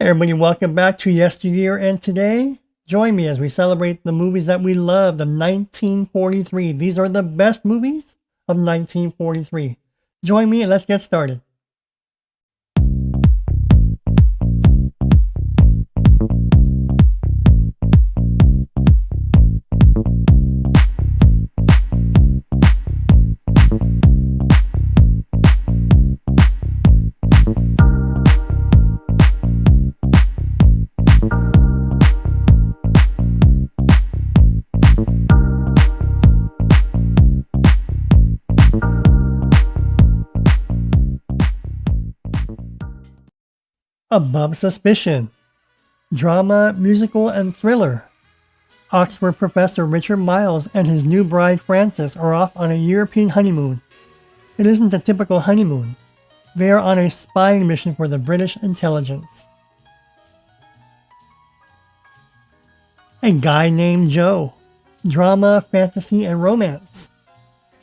Hey everybody, welcome back to Yesteryear, and today, join me as we celebrate the movies that we loved of 1943. These are the best movies of 1943. Join me and let's get started. Above Suspicion. Drama, musical, and thriller. Oxford professor Richard Miles and his new bride Frances are off on a European honeymoon. It isn't a typical honeymoon. They are on a spying mission for the British intelligence. A Guy Named Joe. Drama, fantasy, and romance.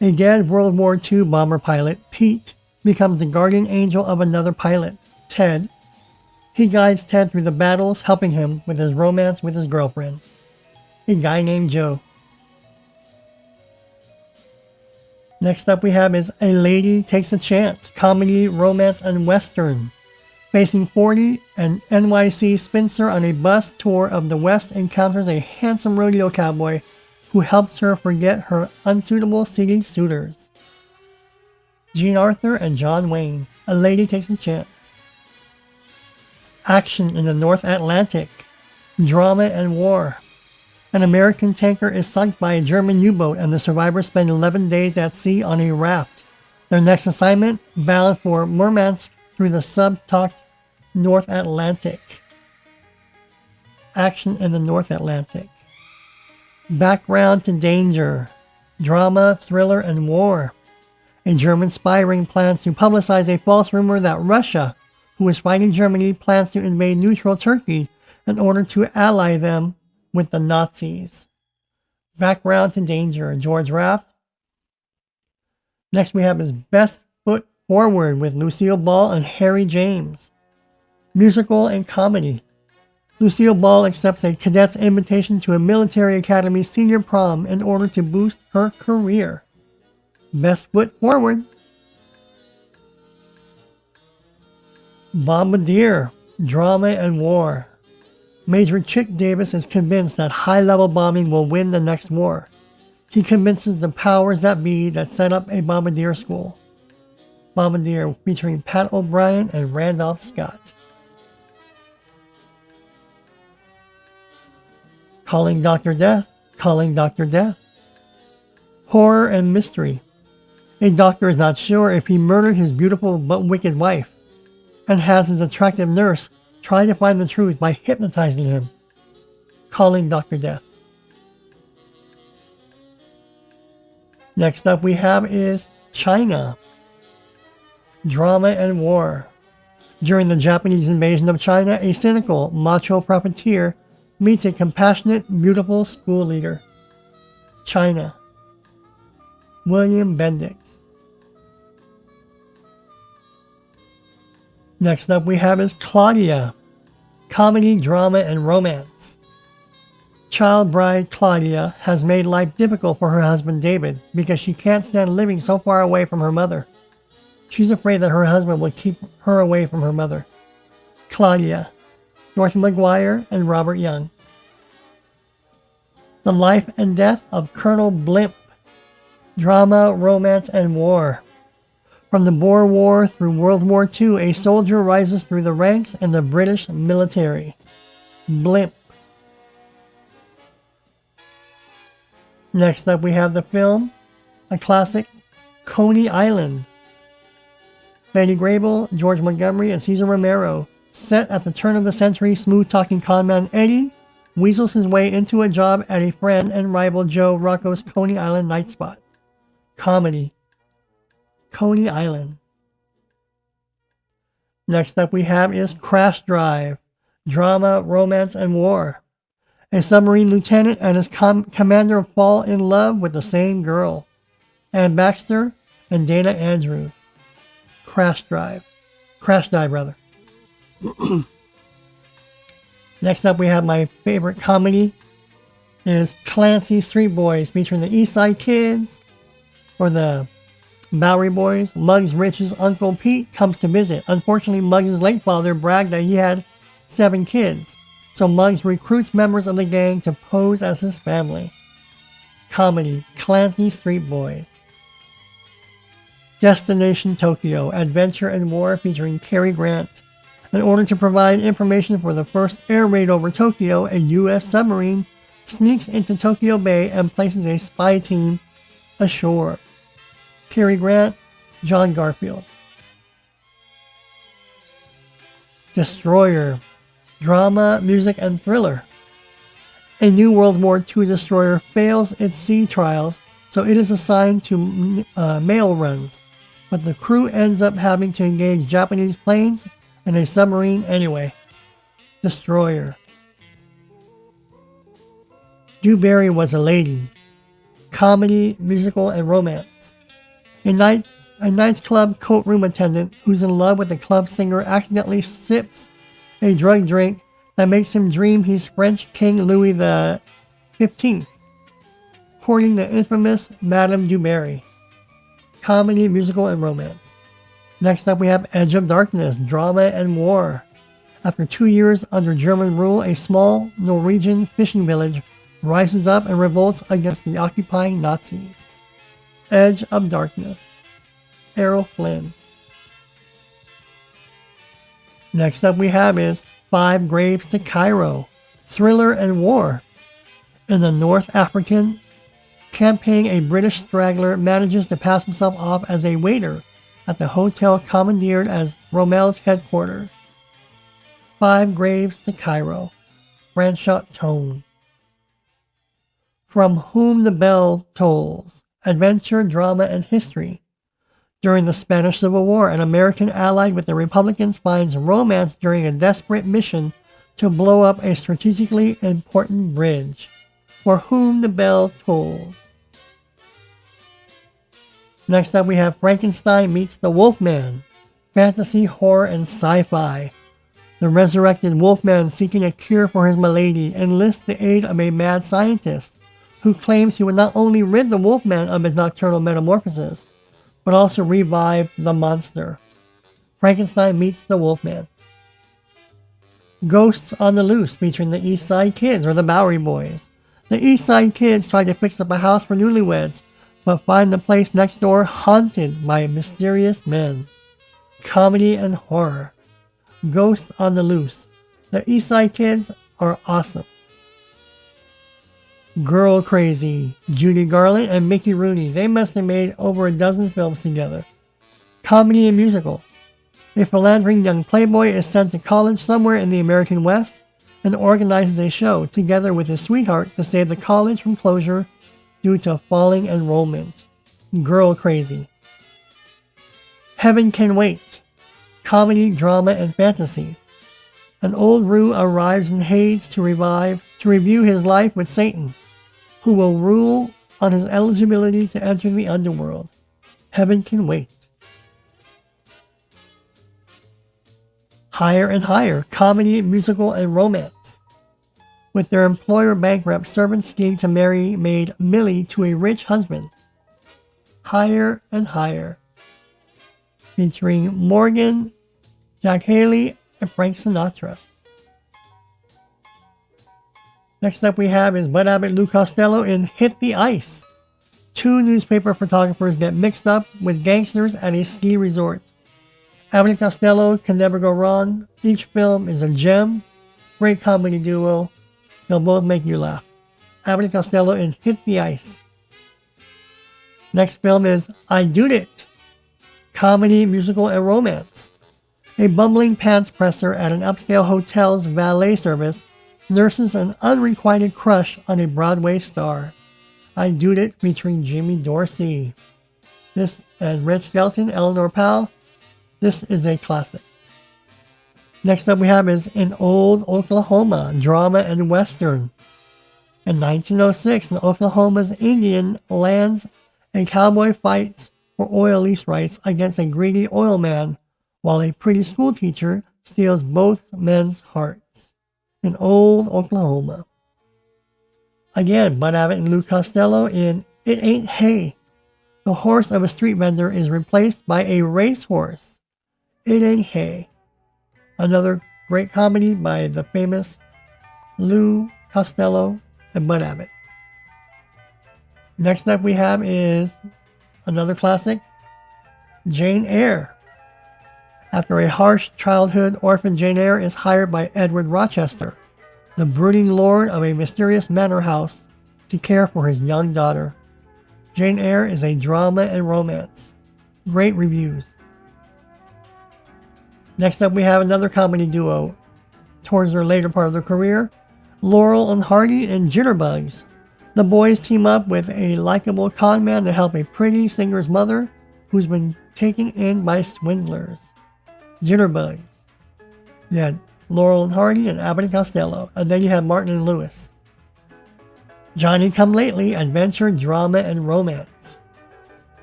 A dead World War II bomber pilot, Pete, becomes the guardian angel of another pilot, Ted. He guides Ted through the battles, helping him with his romance with his girlfriend. A Guy Named Joe. Next up we have is A Lady Takes a Chance. Comedy, romance, and western. Facing 40, an NYC spinster on a bus tour of the West encounters a handsome rodeo cowboy who helps her forget her unsuitable city suitors. Jean Arthur and John Wayne. A Lady Takes a Chance. Action in the North Atlantic. Drama and war. An American tanker is sunk by a German U-boat and the survivors spend 11 days at sea on a raft. Their next assignment, bound for Murmansk through the sub-talked North Atlantic. Action in the North Atlantic. Background to Danger. Drama, thriller, and war. A German spy ring plans to publicize a false rumor that Russia, who is fighting Germany, plans to invade neutral Turkey in order to ally them with the Nazis. Background to Danger, George Raft. Next we have his Best Foot Forward with Lucille Ball and Harry James. Musical and comedy. Lucille Ball accepts a cadet's invitation to a military academy senior prom in order to boost her career. Best Foot Forward. Bombardier, drama and war. Major Chick Davis is convinced that high-level bombing will win the next war. He convinces the powers that be that set up a bombardier school. Bombardier featuring Pat O'Brien and Randolph Scott. Calling Dr. Death, Calling Dr. Death. Horror and mystery. A doctor is not sure if he murdered his beautiful but wicked wife, and has his attractive nurse try to find the truth by hypnotizing him. Calling Dr. Death. Next up we have is China. Drama and war. During the Japanese invasion of China, a cynical, macho profiteer meets a compassionate, beautiful school leader. China. William Bendix. Next up we have is Claudia. Comedy, drama, and romance. Child bride Claudia has made life difficult for her husband David because she can't stand living so far away from her mother. She's afraid that her husband will keep her away from her mother. Claudia. Dorothy McGuire and Robert Young. The Life and Death of Colonel Blimp. Drama, romance, and war. From the Boer War through World War II, a soldier rises through the ranks in the British military. Blimp. Next up we have the film, a classic, Coney Island. Betty Grable, George Montgomery, and Cesar Romero. Set at the turn of the century, smooth-talking conman Eddie weasels his way into a job at a friend and rival Joe Rocco's Coney Island night spot. Comedy. Coney Island. Next up we have is Crash Drive. Drama, romance, and war. A submarine lieutenant and his commander fall in love with the same girl. Ann Baxter and Dana Andrews. Crash Dive rather. Next up, we have my favorite comedy is Clancy Street Boys, featuring the East Side Kids or the Bowery Boys. Muggs Rich's Uncle Pete comes to visit. Unfortunately, Muggs' late father bragged that he had 7 kids, so Muggs recruits members of the gang to pose as his family. Comedy, Clancy Street Boys. Destination Tokyo, Adventure and War, featuring Cary Grant. In order to provide information for the first air raid over Tokyo, a U.S. submarine sneaks into Tokyo Bay and places a spy team ashore. Cary Grant, John Garfield. Destroyer, drama, music, and thriller. A new World War II destroyer fails its sea trials, so it is assigned to mail runs, but the crew ends up having to engage Japanese planes and a submarine anyway. Destroyer. Dewberry Was a Lady. Comedy, musical, and romance. A night's club courtroom attendant who's in love with the club singer accidentally sips a drug drink that makes him dream he's French King Louis XV, courting the infamous Madame Dewberry. Comedy, musical, and romance. Next up, we have Edge of Darkness, drama and war. After 2 years under German rule, a small Norwegian fishing village rises up and revolts against the occupying Nazis. Edge of Darkness. Errol Flynn. Next up we have is Five Graves to Cairo, thriller and war. In the North African campaign, a British straggler manages to pass himself off as a waiter at the hotel commandeered as Rommel's headquarters. Five Graves to Cairo. Franchot Tone. From Whom the Bell Tolls. Adventure, drama, and history. During the Spanish Civil War, an American allied with the Republicans finds romance during a desperate mission to blow up a strategically important bridge. For Whom the Bell Tolls. Next up we have Frankenstein Meets the Wolfman. Fantasy, horror, and sci-fi. The resurrected Wolfman, seeking a cure for his malady, enlists the aid of a mad scientist who claims he would not only rid the Wolfman of his nocturnal metamorphosis, but also revive the monster. Frankenstein Meets the Wolfman. Ghosts on the Loose, featuring the East Side Kids or the Bowery Boys. The East Side Kids try to fix up a house for newlyweds, but find the place next door haunted by mysterious men. Comedy and horror. Ghosts on the Loose. The East Side Kids are awesome. Girl Crazy. Judy Garland and Mickey Rooney. They must have made over a dozen films together. Comedy and musical. A philandering young playboy is sent to college somewhere in the American West and organizes a show together with his sweetheart to save the college from closure due to falling enrollment. Girl Crazy. Heaven Can Wait. Comedy, drama, and fantasy. An old Roo arrives in Hades to review his life with Satan, who will rule on his eligibility to enter the underworld. Heaven Can Wait. Higher and Higher. Comedy, musical, and romance. With their employer bankrupt, servants scheme to marry maid Millie to a rich husband. Higher and Higher. Featuring Morgan, Jack Haley, and Frank Sinatra. Next up we have is Bud Abbott, Lou Costello in Hit the Ice. 2 newspaper photographers get mixed up with gangsters at a ski resort. Abbott and Costello can never go wrong. Each film is a gem. Great comedy duo. They'll both make you laugh. Abbott and Costello in Hit the Ice. Next film is I Doed It. Comedy, musical, and romance. A bumbling pants presser at an upscale hotel's valet service nurses an unrequited crush on a Broadway star. I Doed It, featuring Jimmy Dorsey. This and Red Skelton, Eleanor Powell. This is a classic. Next up we have is In Old Oklahoma, drama and western. In 1906, in Oklahoma's Indian lands, a cowboy fights for oil lease rights against a greedy oil man, while a pretty schoolteacher steals both men's hearts. in Old Oklahoma. Again, Bud Abbott and Lou Costello in It Ain't Hay. The horse of a street vendor is replaced by a racehorse. It Ain't Hay. Another great comedy by the famous Lou Costello and Bud Abbott. Next up we have is another classic, Jane Eyre. After a harsh childhood, orphan Jane Eyre is hired by Edward Rochester, the brooding lord of a mysterious manor house, to care for his young daughter. Jane Eyre is a drama and romance. Great reviews. Next up we have another comedy duo towards their later part of their career, Laurel and Hardy in Jitterbugs. The boys team up with a likable con man to help a pretty singer's mother who's been taken in by swindlers. Jitterbugs. You had Laurel and Hardy and Abbott and Costello, and then you have Martin and Lewis. Johnny Come Lately, adventure, drama, and romance.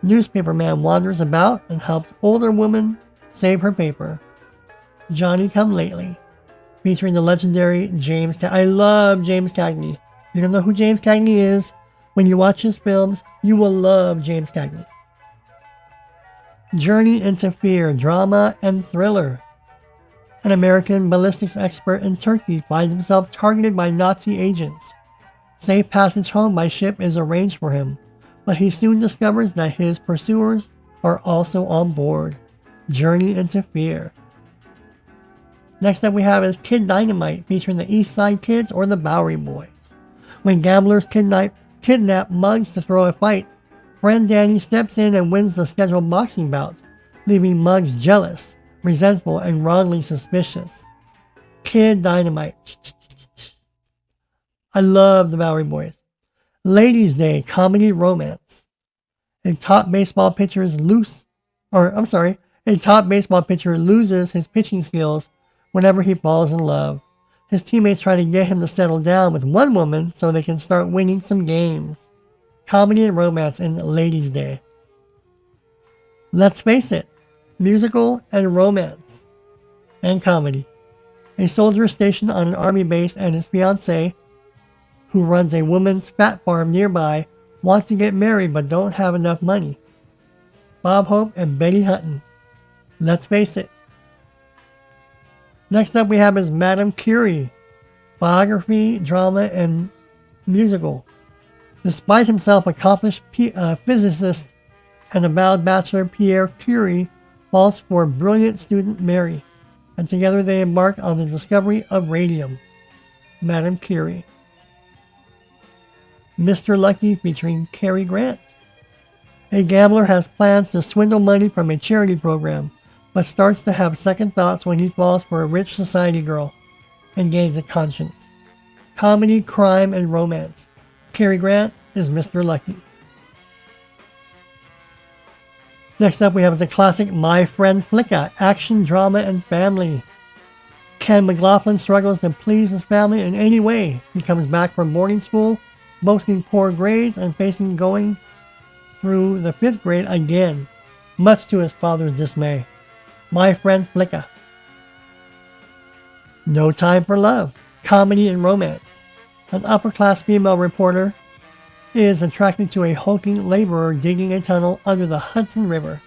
Newspaperman wanders about and helps older woman save her paper. Johnny Come Lately, featuring the legendary James Cagney. I love James Cagney. You don't know who James Cagney is? When you watch his films, you will love James Cagney. Journey into Fear, drama and thriller. An American ballistics expert in Turkey finds himself targeted by Nazi agents. Safe passage home by ship is arranged for him, but he soon discovers that his pursuers are also on board. Journey into Fear. Next up we have is Kid Dynamite, featuring the East Side Kids or the Bowery Boys. When gamblers kidnap mugs to throw a fight, friend Danny steps in and wins the scheduled boxing bout, leaving mugs jealous, resentful, and wrongly suspicious. Kid Dynamite. I love the Bowery Boys. Ladies' Day, comedy romance. A top baseball pitcher loses his pitching skills whenever he falls in love. His teammates try to get him to settle down with one woman so they can start winning some games. Comedy and romance in Ladies' Day. Let's Face It, musical and romance. And comedy. A soldier stationed on an army base and his fiancée, who runs a woman's fat farm nearby, want to get married but don't have enough money. Bob Hope and Betty Hutton. Let's Face It. Next up we have is Madame Curie, biography, drama, and musical. Despite himself accomplished physicist and avowed bachelor, Pierre Curie falls for brilliant student Mary, and together they embark on the discovery of radium. Madame Curie. Mr. Lucky, featuring Cary Grant. A gambler has plans to swindle money from a charity program, but starts to have second thoughts when he falls for a rich society girl and gains a conscience. Comedy, crime, and romance. Cary Grant is Mr. Lucky. Next up we have the classic My Friend Flicka, action, drama, and family. Ken McLaughlin struggles to please his family in any way. He comes back from boarding school, boasting poor grades and facing going through the 5th grade again, much to his father's dismay. My Friend Flicka. No Time for Love, comedy and romance. An upper-class female reporter is attracted to a hulking laborer digging a tunnel under the Hudson River.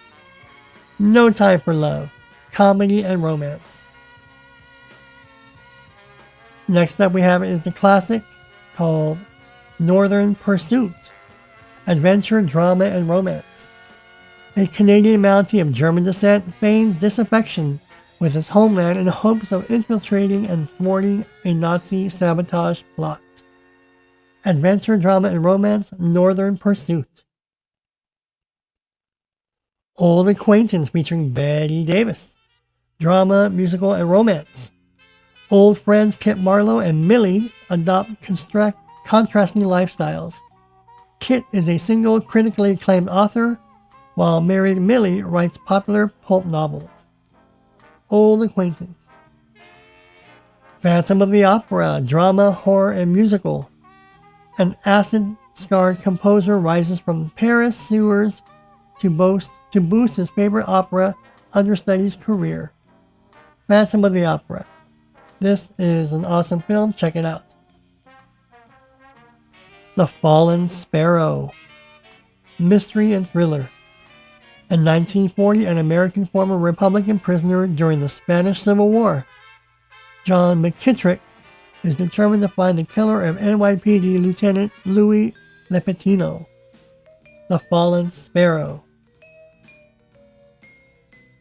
No Time for Love, comedy and romance. Next up we have is the classic called Northern Pursuit, adventure, drama, and romance. A Canadian Mountie of German descent feigns disaffection with his homeland in hopes of infiltrating and thwarting a Nazi sabotage plot. Adventure, drama, and romance, Northern Pursuit. Old Acquaintance, featuring Betty Davis. Drama, musical, and romance. Old friends Kit Marlowe and Millie adopt contrasting lifestyles. Kit is a single, critically acclaimed author, while married Millie writes popular pulp novels. Old Acquaintance. Phantom of the Opera, drama, horror, and musical. An acid-scarred composer rises from Paris sewers to boost his favorite opera understudy's career. Phantom of the Opera. This is an awesome film. Check it out. The Fallen Sparrow. Mystery and thriller. In 1940, an American former Republican prisoner during the Spanish Civil War, John McKittrick, is determined to find the killer of NYPD Lieutenant Louis Lepetino. The Fallen Sparrow.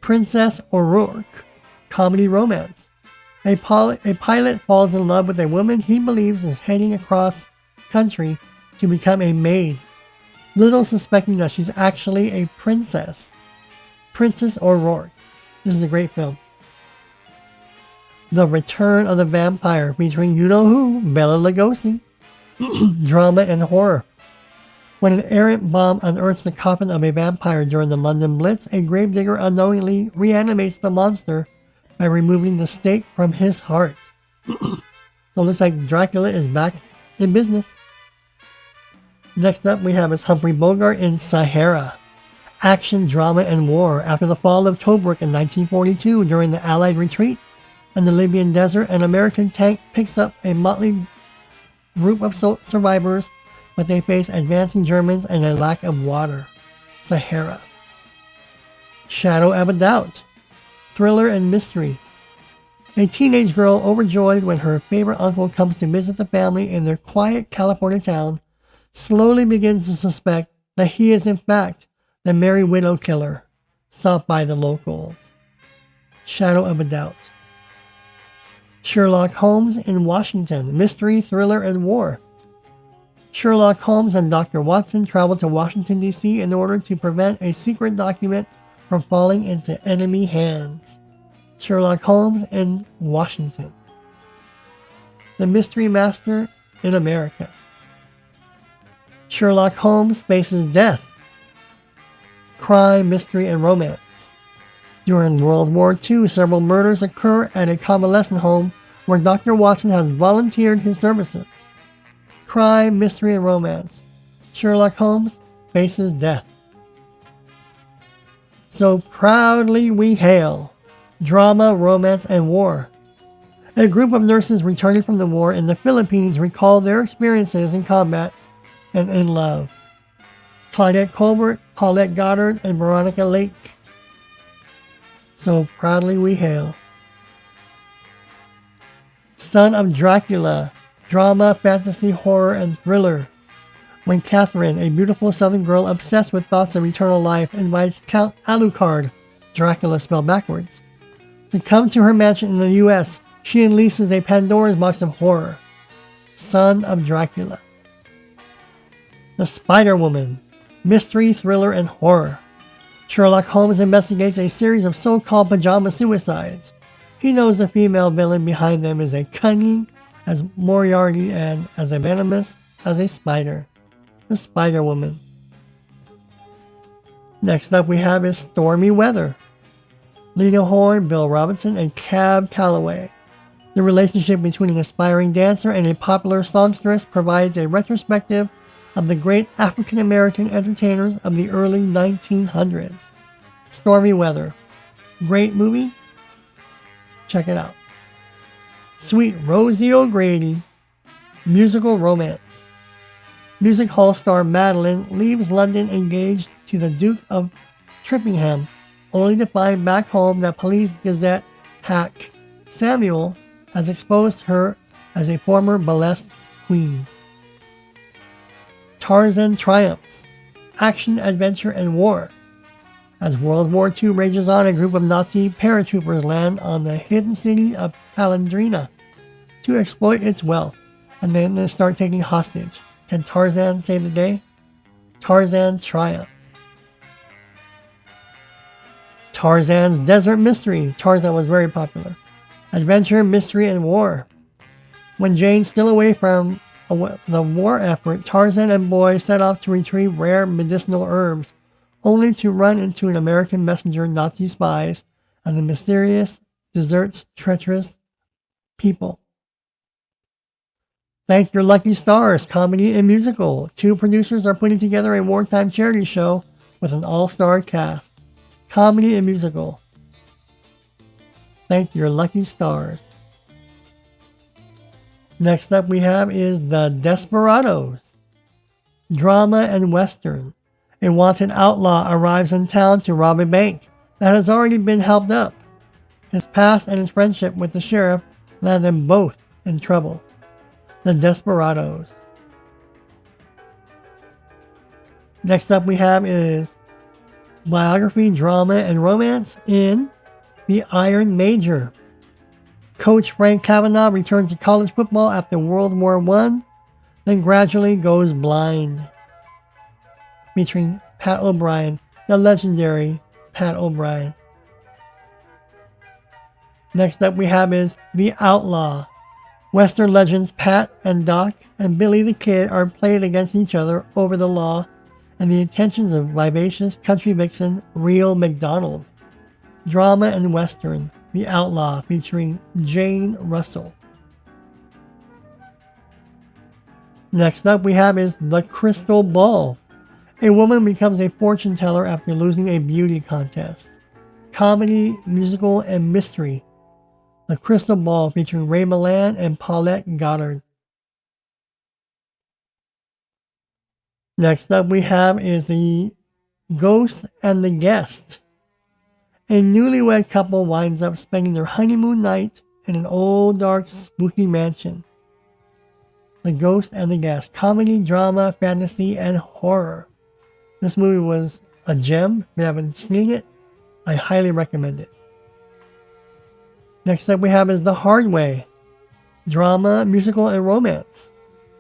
Princess O'Rourke. Comedy romance. A pilot falls in love with a woman he believes is heading across country to become a maid, little suspecting that she's actually a princess. Princess O'Rourke. This is a great film. The Return of the Vampire, featuring you-know-who, Bela Lugosi. Drama and horror. When an errant bomb unearths the coffin of a vampire during the London Blitz, a gravedigger unknowingly reanimates the monster by removing the stake from his heart. So it looks like Dracula is back in business. Next up we have is Humphrey Bogart in Sahara. Action, drama, and war. After the fall of Tobruk in 1942 during the Allied retreat in the Libyan desert, an American tank picks up a motley group of survivors, but they face advancing Germans and a lack of water. Sahara. Shadow of a Doubt. Thriller and mystery. A teenage girl overjoyed when her favorite uncle comes to visit the family in their quiet California town slowly begins to suspect that he is in fact the Merry Widow killer sought by the locals. Shadow of a Doubt. Sherlock Holmes in Washington. Mystery, thriller, and war. Sherlock Holmes and Dr. Watson travel to Washington, D.C. in order to prevent a secret document from falling into enemy hands. Sherlock Holmes in Washington. The Mystery Master in America. Sherlock Holmes faces death. Crime, mystery, and romance. During World War II, several murders occur at a convalescent home where Dr. Watson has volunteered his services. Crime, mystery, and romance. Sherlock Holmes faces death. So Proudly We Hail. Drama, romance, and war. A group of nurses returning from the war in the Philippines recall their experiences in combat and in love. Claudette Colbert, Paulette Goddard, and Veronica Lake. So Proudly We Hail. Son of Dracula. Drama, fantasy, horror, and thriller. When Catherine, a beautiful southern girl obsessed with thoughts of eternal life, invites Count Alucard, Dracula spelled backwards, to come to her mansion in the U.S., she unleashes a Pandora's box of horror. Son of Dracula. The Spider-Woman. Mystery, thriller, and horror. Sherlock Holmes investigates a series of so-called pajama suicides. He knows the female villain behind them is as cunning as Moriarty and as venomous as a spider. The Spider-Woman. Next up we have is Stormy Weather. Lena Horne, Bill Robinson, and Cab Calloway. The relationship between an aspiring dancer and a popular songstress provides a retrospective of the great African-American entertainers of the early 1900s. Stormy Weather. Great movie? Check it out. Sweet Rosie O'Grady. Musical romance. Music hall star Madeline leaves London engaged to the Duke of Trippingham, only to find back home that Police Gazette hack Samuel has exposed her as a former burlesque queen. Tarzan triumphs. Action, adventure, and war. As World War II rages on, a group of Nazi paratroopers land on the hidden city of Palandrina to exploit its wealth, and then they start taking hostage. Can Tarzan save the day? Tarzan triumphs. Tarzan's Desert Mystery. Tarzan was very popular. Adventure, mystery, and war. When Jane's still away from the war effort, Tarzan and Boy set off to retrieve rare medicinal herbs, only to run into an American messenger, Nazi spies, and the mysterious desert's treacherous people. Thank Your Lucky Stars, comedy and musical. Two producers are putting together a wartime charity show with an all-star cast. Comedy and musical. Thank Your Lucky Stars. Next up we have is The Desperados. Drama and Western. A wanted outlaw arrives in town to rob a bank that has already been helped up. His past and his friendship with the sheriff land them both in trouble. The Desperados. Next up we have is biography, drama, and romance in The Iron Major. Coach Frank Kavanaugh returns to college football after World War I, then gradually goes blind. Featuring Pat O'Brien, the legendary Pat O'Brien. Next up we have is The Outlaw. Western legends Pat and Doc and Billy the Kid are played against each other over the law and the intentions of vivacious country vixen Real McDonald. Drama and Western, The Outlaw, featuring Jane Russell. Next up we have is The Crystal Ball. A woman becomes a fortune teller after losing a beauty contest. Comedy, musical, and mystery. The Crystal Ball, featuring Ray Milland and Paulette Goddard. Next up we have is The Ghost and the Guest. A newlywed couple winds up spending their honeymoon night in an old, dark, spooky mansion. The Ghost and the Guest. Comedy, drama, fantasy, and horror. This movie was a gem. If you haven't seen it, I highly recommend it. Next up we have is The Hard Way. Drama, musical, and romance.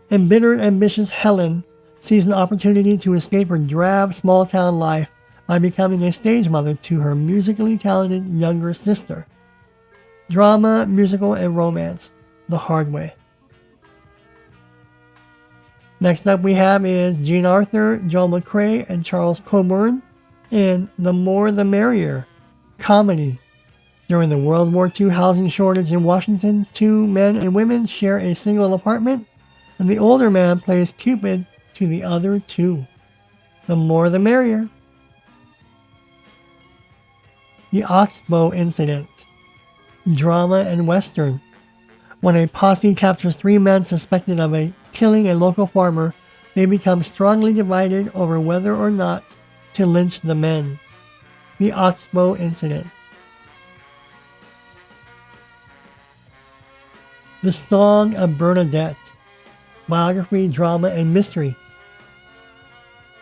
Embittered, ambitious Helen sees an opportunity to escape her drab small-town life by becoming a stage mother to her musically talented younger sister. Drama, musical, and romance. The Hard Way. Next up we have is Jean Arthur, Joel McCrea, and Charles Coburn in The More the Merrier. Comedy. During the World War II housing shortage in Washington, two men and women share a single apartment, and the older man plays Cupid to the other two. The More the Merrier. The Oxbow Incident. Drama and Western. When a posse captures three men suspected of killing a local farmer, they become strongly divided over whether or not to lynch the men. The Oxbow Incident. The Song of Bernadette. Biography, drama, and mystery.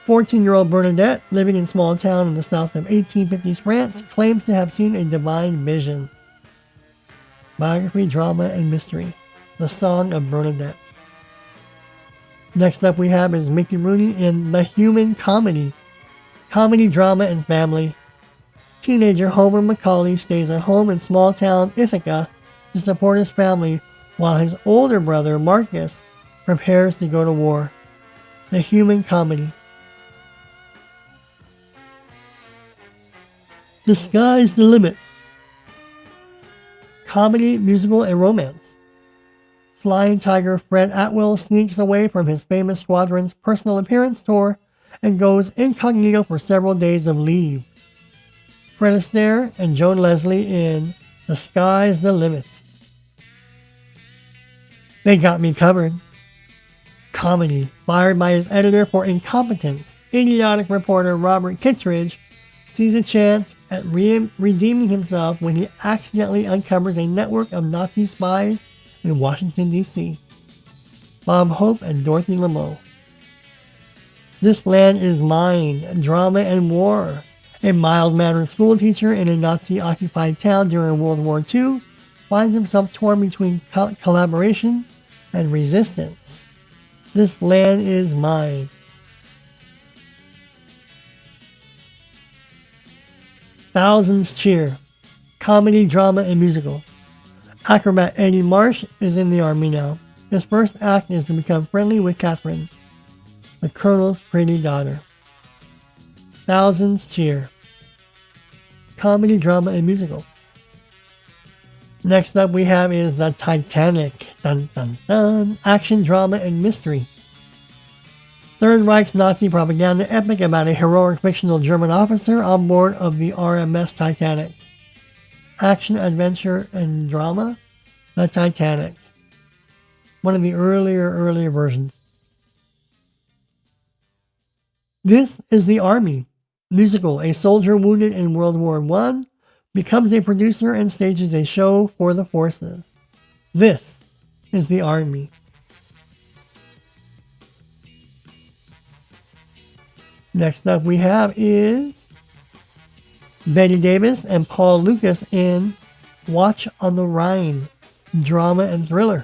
14-year-old Bernadette, living in a small town in the south of 1850s France, claims to have seen a divine vision. Biography, drama, and mystery. The Song of Bernadette. Next up we have is Mickey Rooney in The Human Comedy. Comedy, drama, and family. Teenager Homer Macaulay stays at home in small town Ithaca to support his family while his older brother Marcus prepares to go to war. The Human Comedy. The Sky's the Limit. Comedy, musical, and romance. Flying Tiger Fred Atwell sneaks away from his famous squadron's personal appearance tour and goes incognito for several days of leave. Fred Astaire and Joan Leslie in The Sky's the Limit. They Got Me Covered. Comedy. Fired by his editor for incompetence, idiotic reporter Robert Kittredge sees a chance at redeeming himself when he accidentally uncovers a network of Nazi spies in Washington, D.C. Bob Hope and Dorothy Lamoe. This Land Is Mine. Drama and war. A mild-mannered schoolteacher in a Nazi-occupied town during World War II finds himself torn between collaboration and resistance. This Land Is Mine. Thousands Cheer. Comedy, drama, and musical. Acrobat Eddie Marsh is in the army now. His first act is to become friendly with Catherine, the colonel's pretty daughter. Thousands Cheer. Comedy, drama, and musical. Next up we have is The Titanic. Dun dun dun. Action, drama, and mystery. Third Reich's Nazi propaganda epic about a heroic fictional German officer on board of the RMS Titanic. Action, adventure, and drama. The Titanic. one of the earlier versions. This is The Army musical. A soldier wounded in World War I becomes a producer and stages a show for the forces. This is The Army. Next up we have is Bette Davis and Paul Lucas in Watch on the Rhine, drama and thriller.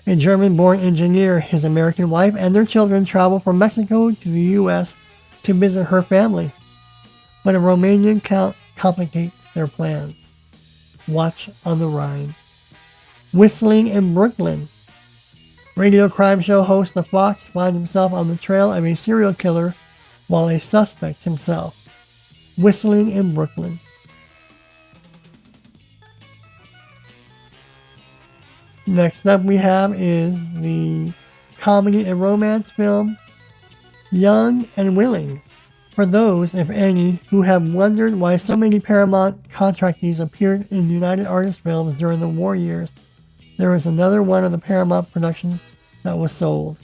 A German-born engineer, his American wife, and their children travel from Mexico to the U.S. to visit her family. But a Romanian count complicates their plans. Watch on the Rhine. Whistling in Brooklyn. Radio crime show host The Fox finds himself on the trail of a serial killer while a suspect himself. Whistling in Brooklyn. Next up we have is the comedy and romance film Young and Willing. For those, if any, who have wondered why so many Paramount contractees appeared in United Artists films during the war years, there is another one of the Paramount productions that was sold.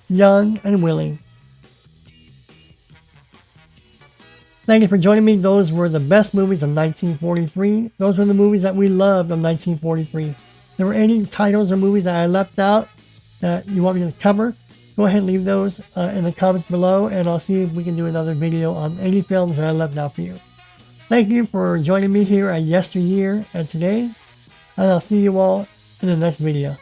Young and Willing. Thank you for joining me. Those were the best movies of 1943. Those were the movies that we loved of 1943. If there were any titles or movies that I left out that you want me to cover, go ahead and leave those in the comments below, and I'll see if we can do another video on any films that I left out for you. Thank you for joining me here at Yesteryear and today, and I'll see you all in the next video.